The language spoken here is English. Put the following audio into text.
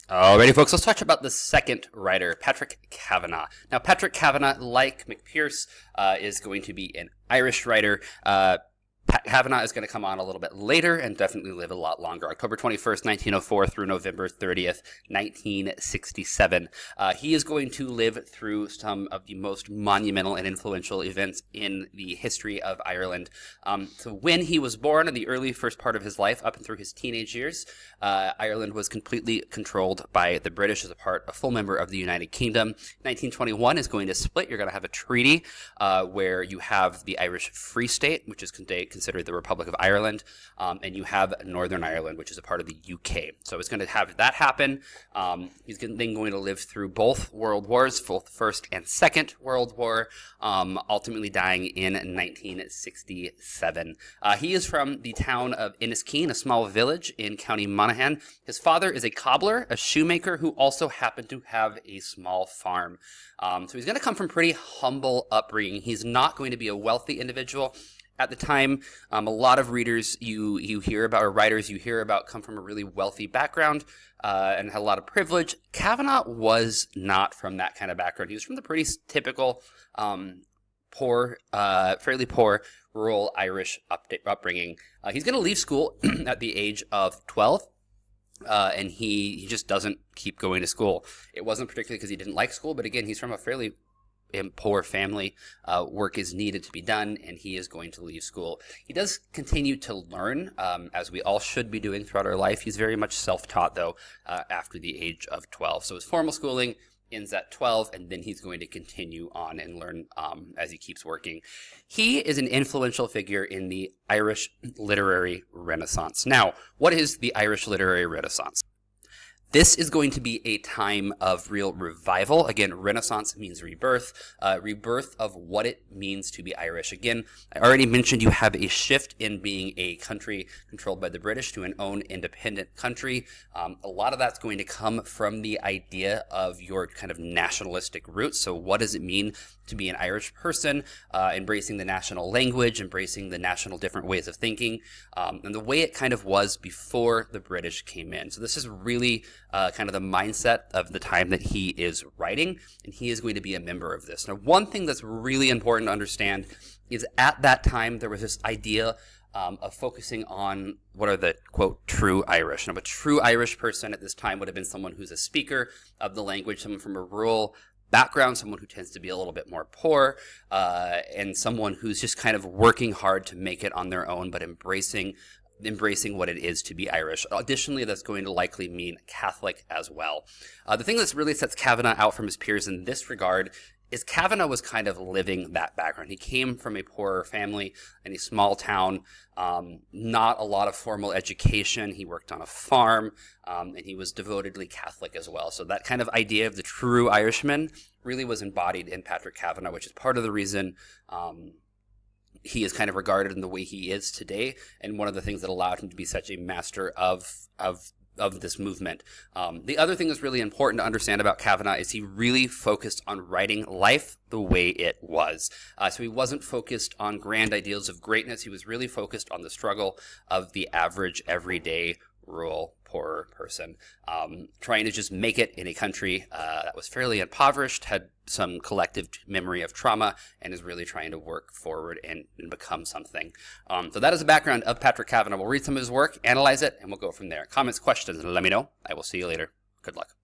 Alrighty, folks, let's talk about the second writer, Patrick Kavanagh. Now, Patrick Kavanagh, like McPierce, is going to be an Irish writer. Kavanagh is going to come on a little bit later and definitely live a lot longer. October 21st, 1904 through November 30th, 1967. He is going to live through some of the most monumental and influential events in the history of Ireland. So when he was born, in the early first part of his life, up and through his teenage years, Ireland was completely controlled by the British as a full member of the United Kingdom. 1921 is going to split. You're going to have a treaty where you have the Irish Free State, which is considered the Republic of Ireland, and you have Northern Ireland, which is a part of the UK. So it's going to have that happen. He's then going to live through both World Wars, both the First and Second World War, ultimately dying in 1967. He is from the town of Inniskeen, a small village in County Monaghan. His father is a cobbler, a shoemaker, who also happened to have a small farm. So he's going to come from pretty humble upbringing. He's not going to be a wealthy individual. At the time, a lot of readers you hear about, or writers you hear about, come from a really wealthy background and had a lot of privilege. Kavanagh was not from that kind of background. He was from the pretty typical, fairly poor, rural Irish upbringing. He's going to leave school at the age of 12. And he just doesn't keep going to school. It wasn't particularly because he didn't like school, but again, he's from a fairly poor family. Work is needed to be done, and he is going to leave school. He does continue to learn, as we all should be doing throughout our life. He's very much self-taught, though, after the age of 12. So his formal schooling ends at 12, and then he's going to continue on and learn as he keeps working. He is an influential figure in the Irish literary Renaissance. Now, what is the Irish literary Renaissance? This is going to be a time of real revival. Again, Renaissance means rebirth, rebirth of what it means to be Irish. Again, I already mentioned you have a shift in being a country controlled by the British to an own independent country. A lot of that's going to come from the idea of your kind of nationalistic roots. So what does it mean to be an Irish person, embracing the national language, embracing the national different ways of thinking, and the way it kind of was before the British came in. So this is really kind of the mindset of the time that he is writing, and he is going to be a member of this. Now, one thing that's really important to understand is at that time there was this idea of focusing on what are the, quote, true Irish. Now, a true Irish person at this time would have been someone who's a speaker of the language, someone from a rural background, someone who tends to be a little bit more poor, and someone who's just kind of working hard to make it on their own, but embracing what it is to be Irish. Additionally, that's going to likely mean Catholic as well. The thing that really sets Kavanagh out from his peers in this regard is Kavanagh was kind of living that background. He came from a poorer family in a small town, not a lot of formal education. He worked on a farm, and he was devotedly Catholic as well. So that kind of idea of the true Irishman really was embodied in Patrick Kavanagh, which is part of the reason he is kind of regarded in the way he is today, and one of the things that allowed him to be such a master of this movement. The other thing that's really important to understand about Kavanagh is he really focused on writing life the way it was. So he wasn't focused on grand ideals of greatness. He was really focused on the struggle of the average, everyday, rural, poorer person, trying to just make it in a country that was fairly impoverished, had some collective memory of trauma, and is really trying to work forward and become something. So that is the background of Patrick Kavanagh. We'll read some of his work, analyze it, and we'll go from there. Comments, questions, let me know. I will see you later. Good luck.